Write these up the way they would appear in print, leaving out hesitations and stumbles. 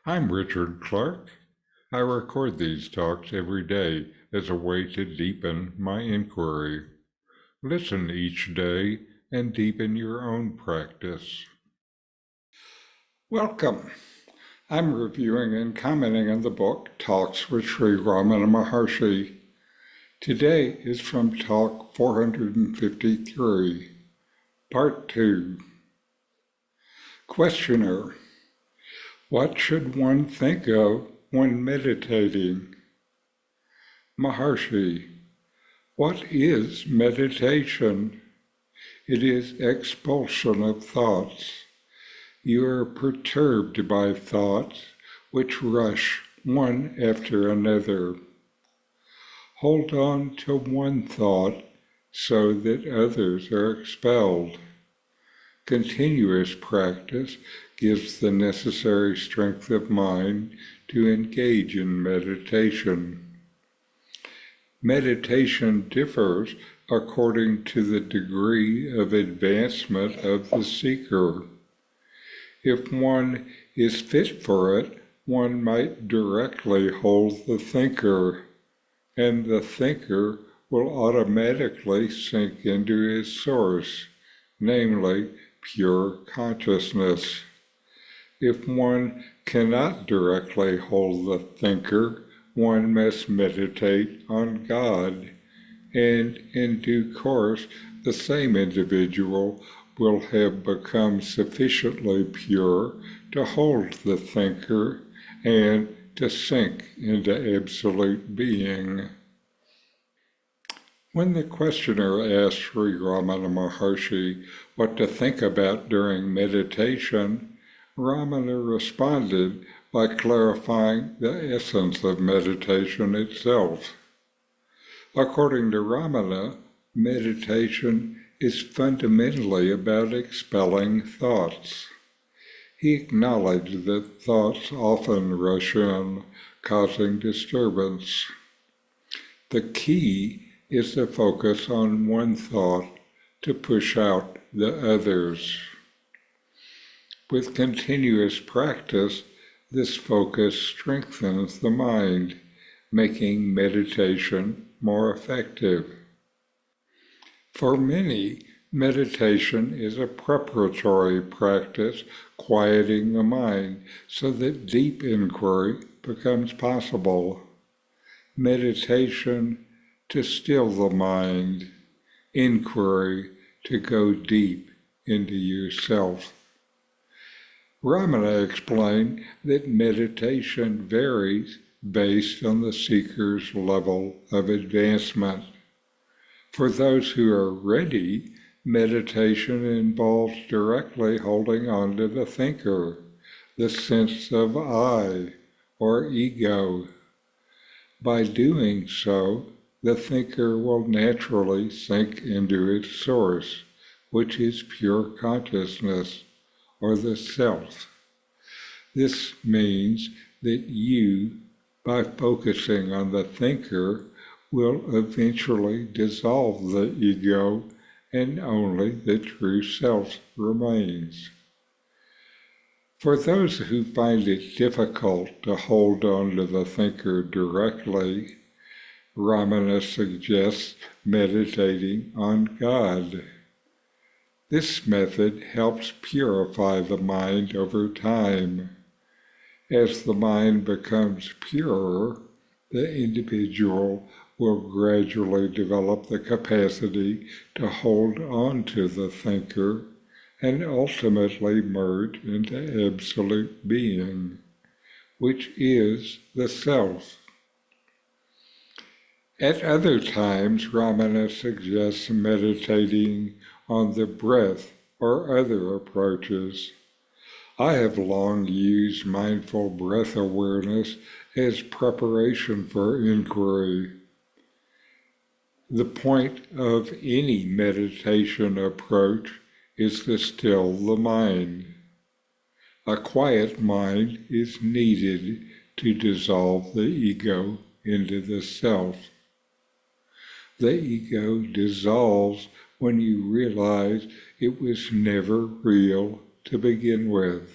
I'm Richard Clarke. I record these talks every day as a way to deepen my inquiry. Listen each day and deepen your own practice. Welcome. I'm reviewing and commenting on the book Talks with Sri Ramana Maharshi. Today is from Talk 453, Part 2. Questioner: what should one think of when meditating? Maharshi: what is meditation? It is expulsion of thoughts. You are perturbed by thoughts which rush one after another. Hold on to one thought so that others are expelled. Continuous practice gives the necessary strength of mind to engage in meditation. Meditation differs according to the degree of advancement of the seeker. If one is fit for it, one might directly hold the thinker, and the thinker will automatically sink into his source, namely pure consciousness. If one cannot directly hold the thinker, one must meditate on God, and in due course the same individual will have become sufficiently pure to hold the thinker and to sink into absolute being. When the questioner asked Sri Ramana Maharshi what to think about during meditation, Ramana responded by clarifying the essence of meditation itself. According to Ramana, meditation is fundamentally about expelling thoughts. He acknowledged that thoughts often rush in, causing disturbance. The key is to focus on one thought to push out the others. With continuous practice, this focus strengthens the mind, making meditation more effective. For many, meditation is a preparatory practice, quieting the mind so that deep inquiry becomes possible. Meditation to still the mind, inquiry to go deep into yourself. Ramana explained that meditation varies based on the seeker's level of advancement. For those who are ready, meditation involves directly holding on to the thinker, the sense of I or ego. By doing so, the thinker will naturally sink into its source, which is pure consciousness, or the self. This means that you, by focusing on the thinker, will eventually dissolve the ego and only the true self remains. For those who find it difficult to hold on to the thinker directly, Ramana suggests meditating on God. This method helps purify the mind over time. As the mind becomes purer, the individual will gradually develop the capacity to hold on to the thinker and ultimately merge into absolute being, which is the self. At other times, Ramana suggests meditating on the breath or other approaches. I have long used mindful breath awareness as preparation for inquiry. The point of any meditation approach is to still the mind. A quiet mind is needed to dissolve the ego into the self. The ego dissolves when you realize it was never real to begin with.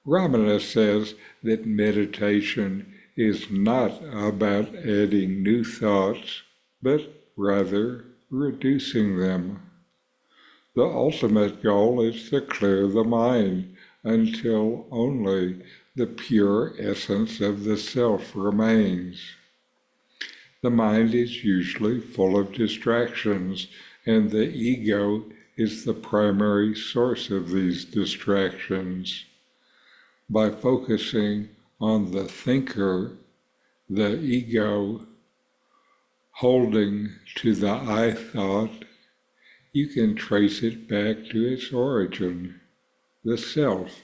Ramana says that meditation is not about adding new thoughts, but rather reducing them. The ultimate goal is to clear the mind until only the pure essence of the self remains. The mind is usually full of distractions, and the ego is the primary source of these distractions. By focusing on the thinker, the ego, holding to the I thought, you can trace it back to its origin, the self.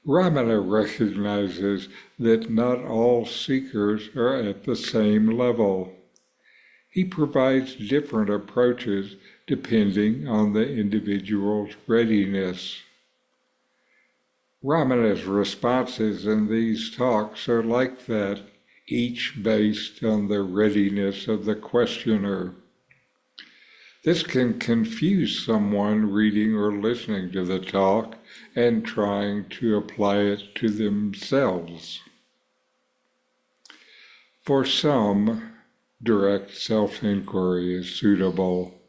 Ramana recognizes that not all seekers are at the same level. He provides different approaches depending on the individual's readiness. Ramana's responses in these talks are like that, each based on the readiness of the questioner. This can confuse someone reading or listening to the talk and trying to apply it to themselves. For some, direct self-inquiry is suitable.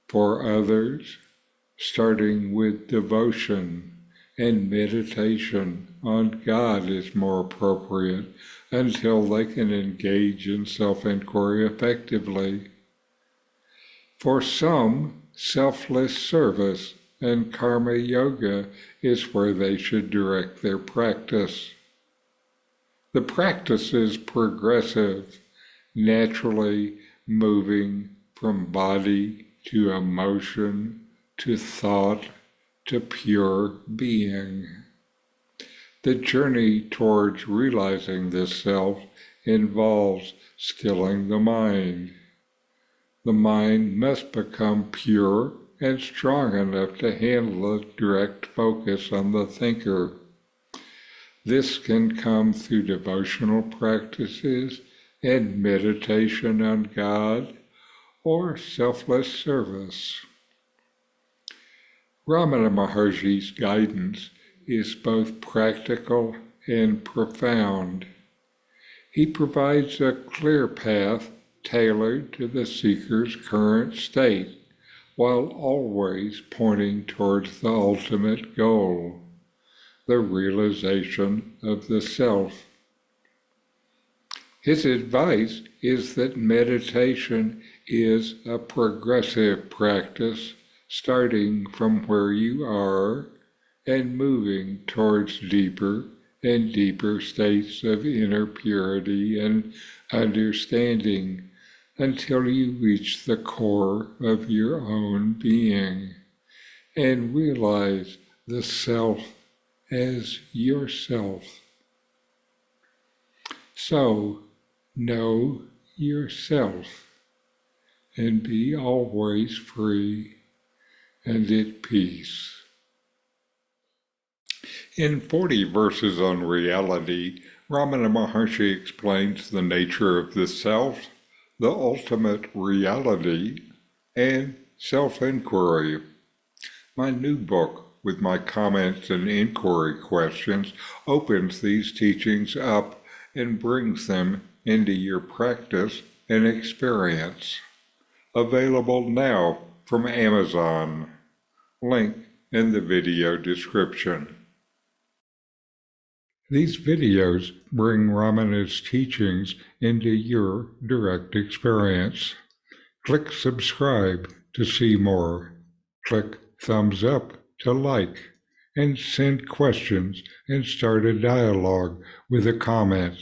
For others, starting with devotion and meditation on God is more appropriate until they can engage in self-inquiry effectively. For some, selfless service and karma yoga is where they should direct their practice. The practice is progressive, naturally moving from body to emotion to thought to pure being. The journey towards realizing this self involves stilling the mind. The mind must become pure and strong enough to handle a direct focus on the thinker. This can come through devotional practices and meditation on God or selfless service. Ramana Maharshi's guidance is both practical and profound. He provides a clear path tailored to the seeker's current state, while always pointing towards the ultimate goal, the realization of the self. His advice is that meditation is a progressive practice, starting from where you are and moving towards deeper and deeper states of inner purity and understanding until you reach the core of your own being and realize the self as yourself. So, know yourself and be always free and at peace. In 40 Verses on Reality, Ramana Maharshi explains the nature of the self, the ultimate reality, and self-inquiry. My new book, with my comments and inquiry questions, opens these teachings up and brings them into your practice and experience. Available now from Amazon. Link in the video description. These videos bring Ramana's teachings into your direct experience. Click subscribe to see more. Click thumbs up to like, and send questions and start a dialogue with a comment.